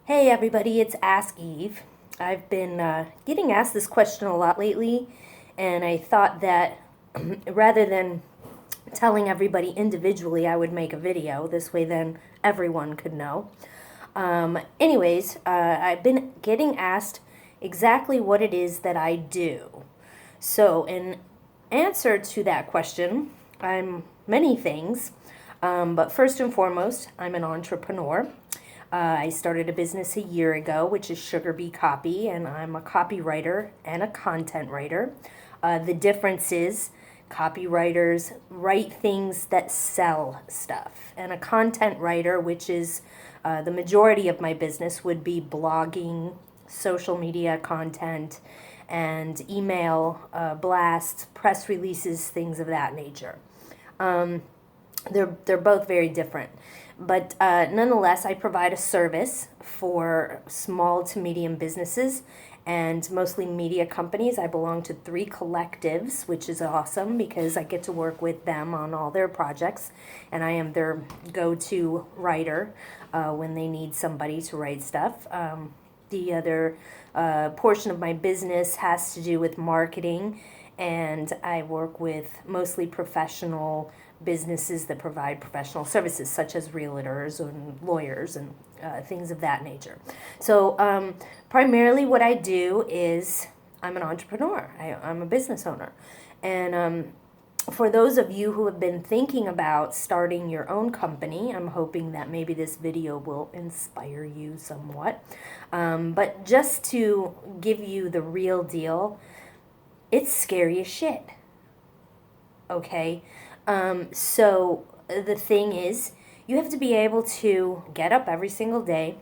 Hey everybody, it's Ask Eve. I've been getting asked this question a lot lately, and I thought that rather than telling everybody individually, I would make a video. This way, then everyone could know. I've been getting asked exactly what it is that I do. So, in answer to that question, I'm many things, but first and foremost, I'm an entrepreneur. I started a business a year ago, which is Sugar Bee Copy, and I'm a copywriter and a content writer. The difference is copywriters write things that sell stuff, and a content writer, which is the majority of my business, would be blogging, social media content, and email blasts, press releases, things of that nature. They're both very different. But nonetheless, I provide a service for small to medium businesses and mostly media companies. I belong to 3 collectives, which is awesome because I get to work with them on all their projects, and I am their go-to writer when they need somebody to write stuff. The other portion of my business has to do with marketing, and I work with mostly professional businesses that provide professional services, such as realtors and lawyers and things of that nature. So primarily what I do is I'm an entrepreneur. I'm a business owner. And for those of you who have been thinking about starting your own company, I'm hoping that maybe this video will inspire you somewhat. But just to give you the real deal, it's scary as shit. Okay? So the thing is, you have to be able to get up every single day.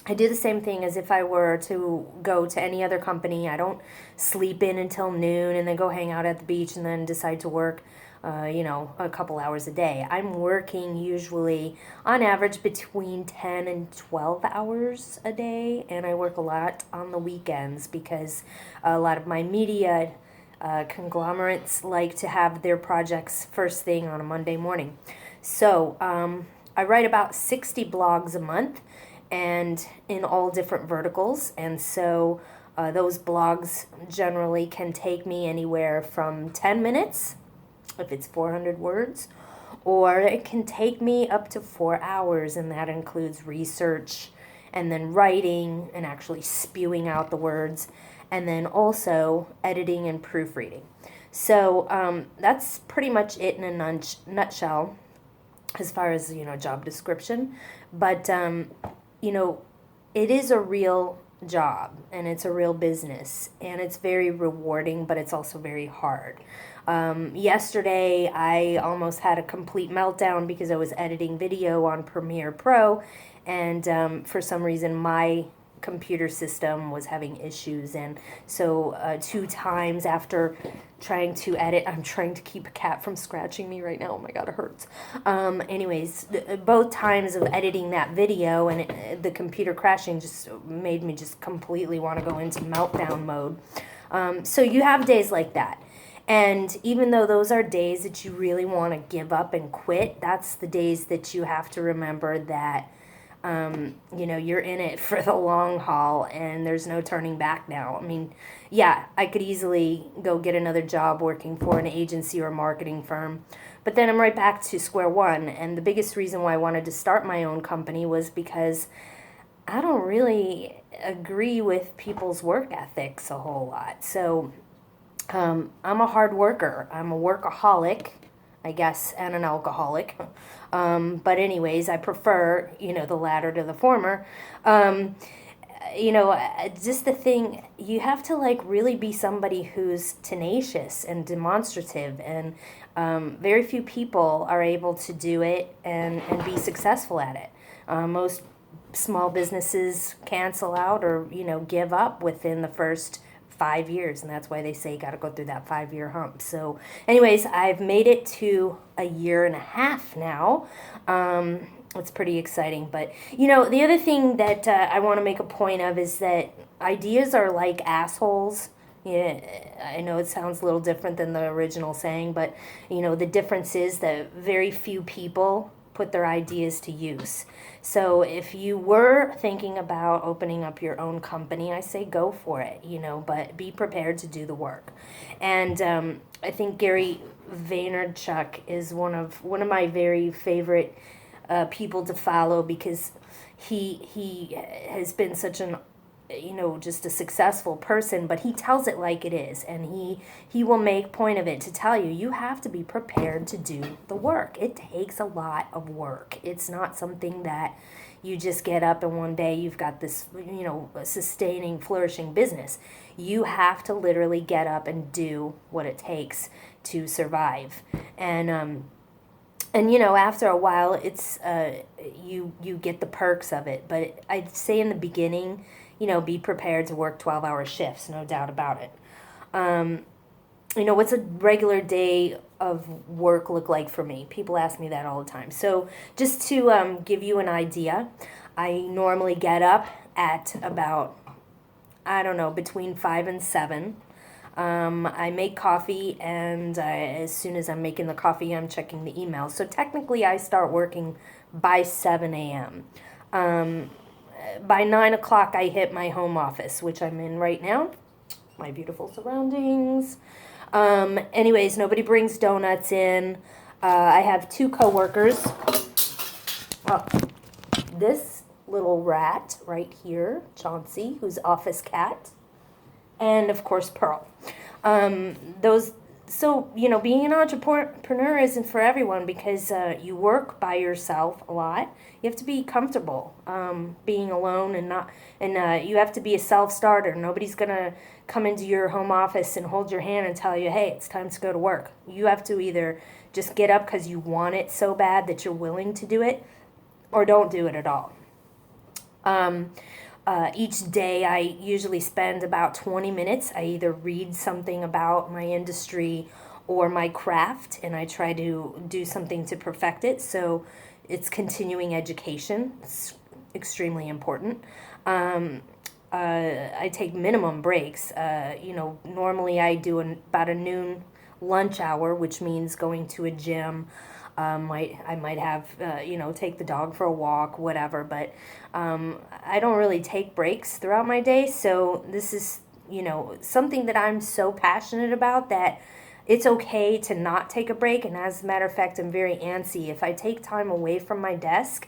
I do the same thing as if I were to go to any other company. I don't sleep in until noon and then go hang out at the beach and then decide to work, a couple hours a day. I'm working usually on average between 10 and 12 hours a day, and I work a lot on the weekends because a lot of my media conglomerates like to have their projects first thing on a Monday morning. So I write about 60 blogs a month and in all different verticals. And so those blogs generally can take me anywhere from 10 minutes, if it's 400 words, or it can take me up to 4 hours, and that includes research and then writing and actually spewing out the words, and then also editing and proofreading. So that's pretty much it in a nutshell as far as, job description. But, it is a real job, and it's a real business, and it's very rewarding, but it's also very hard. Yesterday, I almost had a complete meltdown because I was editing video on Premiere Pro, and for some reason, my computer system was having issues, and so 2 times after trying to edit, I'm trying to keep a cat from scratching me right now. Oh my god, it hurts. Both times of editing that video and the computer crashing just made me just completely want to go into meltdown mode. So you have days like that. And even though those are days that you really want to give up and quit, that's the days that you have to remember that you're in it for the long haul, and there's no turning back now. I mean, yeah, I could easily go get another job working for an agency or a marketing firm, but then I'm right back to square one. And the biggest reason why I wanted to start my own company was because I don't really agree with people's work ethics a whole lot. So I'm a hard worker. I'm a workaholic, I guess, and an alcoholic. But anyways, I prefer, the latter to the former. Just the thing, you have to really be somebody who's tenacious and demonstrative, and very few people are able to do it and be successful at it. Most small businesses cancel out or, give up within the first 5 years, and that's why they say you got to go through that 5-year hump. So anyways, I've made it to a year and a half now. It's pretty exciting. But the other thing that I want to make a point of is that ideas are like assholes. Yeah, I know it sounds a little different than the original saying, but the difference is that very few people put their ideas to use. So if you were thinking about opening up your own company, I say go for it, but be prepared to do the work. And I think Gary Vaynerchuk is one of my very favorite people to follow, because he has been such an just a successful person, but he tells it like it is, and he will make point of it to tell you, you have to be prepared to do the work. It takes a lot of work. It's not something that you just get up and one day you've got this sustaining, flourishing business. You have to literally get up and do what it takes to survive. And after a while, it's you get the perks of it. But I'd say in the beginning, be prepared to work 12-hour shifts, no doubt about it. What's a regular day of work look like for me? People ask me that all the time. So just to give you an idea, I normally get up at about, between 5 and 7. I make coffee, and as soon as I'm making the coffee, I'm checking the emails. So technically, I start working by 7 a.m. By 9 o'clock, I hit my home office, which I'm in right now. My beautiful surroundings. Anyways, nobody brings donuts in. I have 2 coworkers. This little rat right here, Chauncey, who's office cat, and of course Pearl. Being an entrepreneur isn't for everyone, because you work by yourself a lot. You have to be comfortable being alone, and you have to be a self-starter. Nobody's gonna come into your home office and hold your hand and tell you, hey, it's time to go to work. You have to either just get up because you want it so bad that you're willing to do it, or don't do it at all. Each day I usually spend about 20 minutes. I either read something about my industry or my craft, and I try to do something to perfect it. So it's continuing education. It's extremely important. I take minimum breaks. Normally I do about a noon lunch hour, which means going to a gym. I might have, take the dog for a walk, whatever, but I don't really take breaks throughout my day. So this is, something that I'm so passionate about that it's okay to not take a break. And as a matter of fact, I'm very antsy. If I take time away from my desk,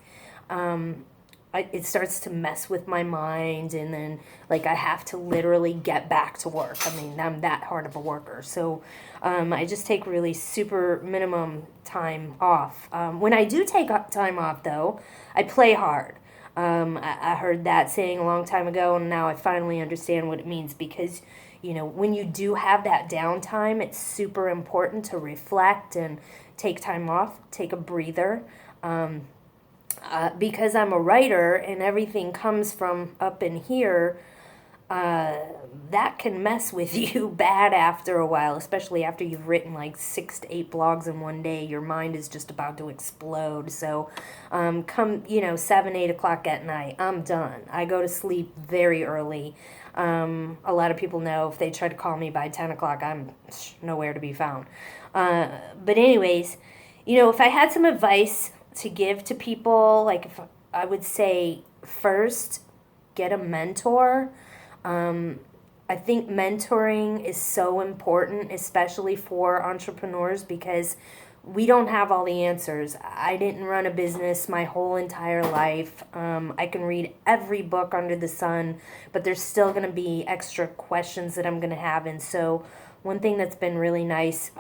it starts to mess with my mind, and then I have to literally get back to work. I mean, I'm that hard of a worker. So I just take really super minimum time off. When I do take time off, though, I play hard. I heard that saying a long time ago, and now I finally understand what it means, because when you do have that downtime, it's super important to reflect and take time off, take a breather. Because I'm a writer and everything comes from up in here, that can mess with you bad after a while, especially after you've written 6 to 8 blogs in one day. Your mind is just about to explode. So come 7, 8 o'clock at night, I'm done. I go to sleep very early. A lot of people know if they try to call me by 10 o'clock, I'm nowhere to be found. But anyways, if I had some advice to give to people, if I would say, first, get a mentor. I think mentoring is so important, especially for entrepreneurs, because we don't have all the answers. I didn't run a business my whole entire life. I can read every book under the sun, but there's still going to be extra questions that I'm going to have. And so one thing that's been really nice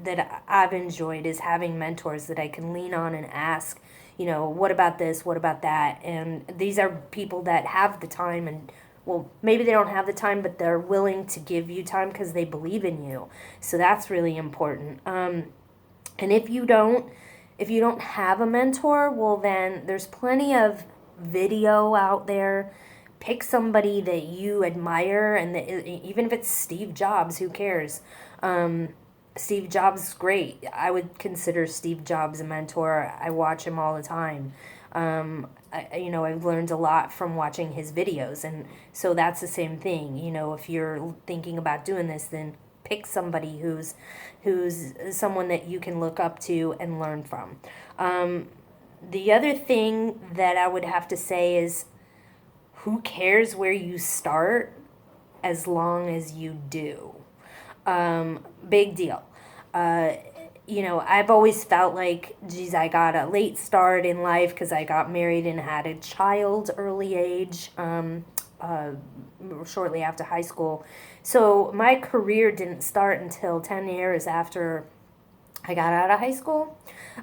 that I've enjoyed is having mentors that I can lean on and ask, what about this, what about that? And these are people that have the time, and well, maybe they don't have the time, but they're willing to give you time because they believe in you. So that's really important. And if you don't have a mentor, well, then there's plenty of video out there. Pick somebody that you admire, and even if it's Steve Jobs, who cares? Steve Jobs is great. I would consider Steve Jobs a mentor. I watch him all the time. I've learned a lot from watching his videos, and so that's the same thing. If you're thinking about doing this, then pick somebody who's someone that you can look up to and learn from. The other thing that I would have to say is, who cares where you start as long as you do? Big deal. Uh, I've always felt like, geez, I got a late start in life because I got married and had a child early age, uh, shortly after high school. So my career didn't start until 10 years after I got out of high school.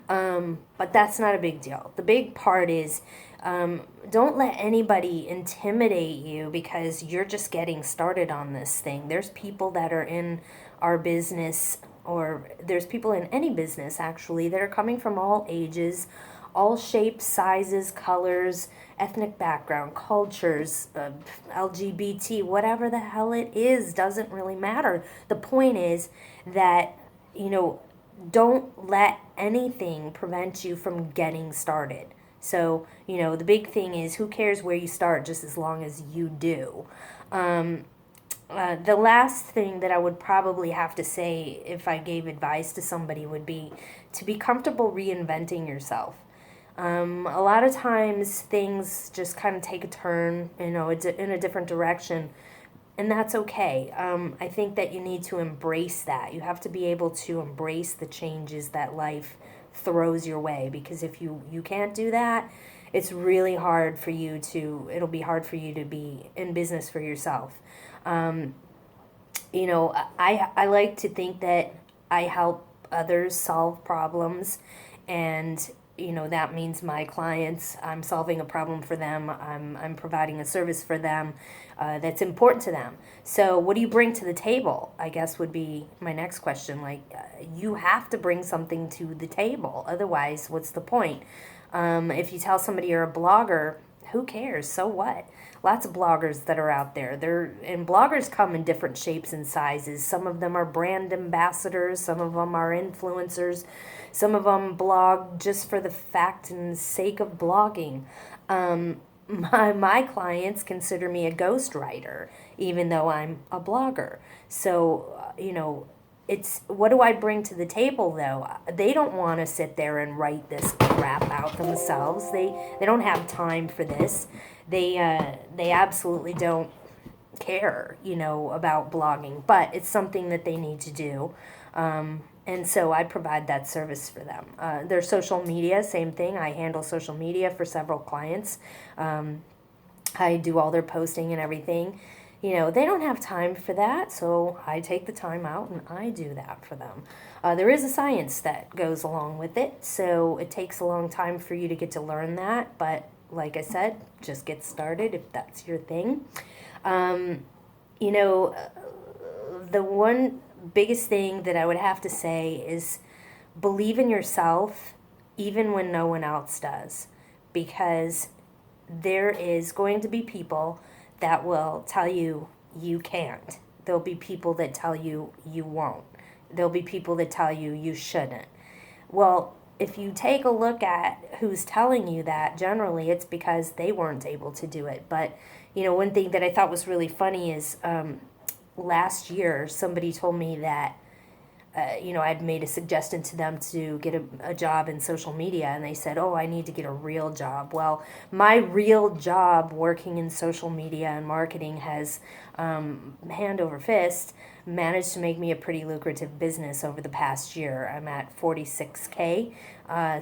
But that's not a big deal. The big part is, don't let anybody intimidate you because you're just getting started on this thing. There's people that are in our business, or there's people in any business actually, that are coming from all ages, all shapes, sizes, colors, ethnic background, cultures, LGBT, whatever the hell it is, doesn't really matter. The point is that, you know, don't let anything prevent you from getting started. So, the big thing is, who cares where you start, just as long as you do. The last thing that I would probably have to say if I gave advice to somebody would be to be comfortable reinventing yourself. A lot of times things just kind of take a turn, it's in a different direction, and that's okay. I think that you need to embrace that. You have to be able to embrace the changes that life throws your way, because if you can't do that, it'll be hard for you to be in business for yourself. Um, I like to think that I help others solve problems, and that means my clients, I'm solving a problem for them, I'm providing a service for them that's important to them. So what do you bring to the table, I guess, would be my next question. Like, you have to bring something to the table, otherwise what's the point? If you tell somebody you're a blogger, who cares? So what? Lots of bloggers that are out there. And bloggers come in different shapes and sizes. Some of them are brand ambassadors. Some of them are influencers. Some of them blog just for the fact and sake of blogging. My clients consider me a ghostwriter, even though I'm a blogger. So, it's, what do I bring to the table though? They don't want to sit there and write this crap out themselves. They don't have time for this. They absolutely don't care, about blogging, but it's something that they need to do. And so I provide that service for them. Their social media, same thing. I handle social media for several clients. I do all their posting and everything. They don't have time for that, so I take the time out and I do that for them. There is a science that goes along with it, so it takes a long time for you to get to learn that, but like I said, just get started if that's your thing. Um, the one biggest thing that I would have to say is, believe in yourself even when no one else does, because there is going to be people that will tell you you can't. There'll be people that tell you you won't. There'll be people that tell you you shouldn't. Well, if you take a look at who's telling you that, generally it's because they weren't able to do it. But, one thing that I thought was really funny is, last year somebody told me that I'd made a suggestion to them to get a job in social media, and they said, oh, I need to get a real job. Well, my real job working in social media and marketing has, hand over fist, managed to make me a pretty lucrative business over the past year. I'm at 46K.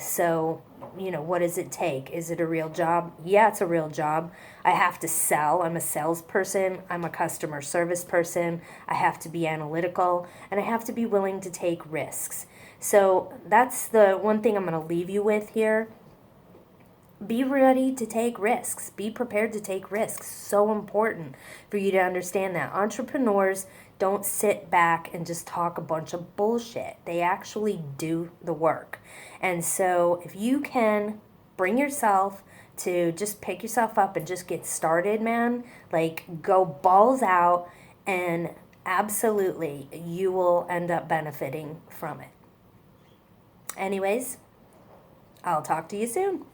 So, what does it take? Is it a real job? Yeah, it's a real job. I have to sell. I'm a salesperson. I'm a customer service person. I have to be analytical, and I have to be willing to take risks. So that's the one thing I'm going to leave you with here. Be ready to take risks. Be prepared to take risks. So important for you to understand that. Entrepreneurs don't sit back and just talk a bunch of bullshit. They actually do the work. And so if you can bring yourself to just pick yourself up and just get started, man, like, go balls out, and absolutely you will end up benefiting from it. Anyways, I'll talk to you soon.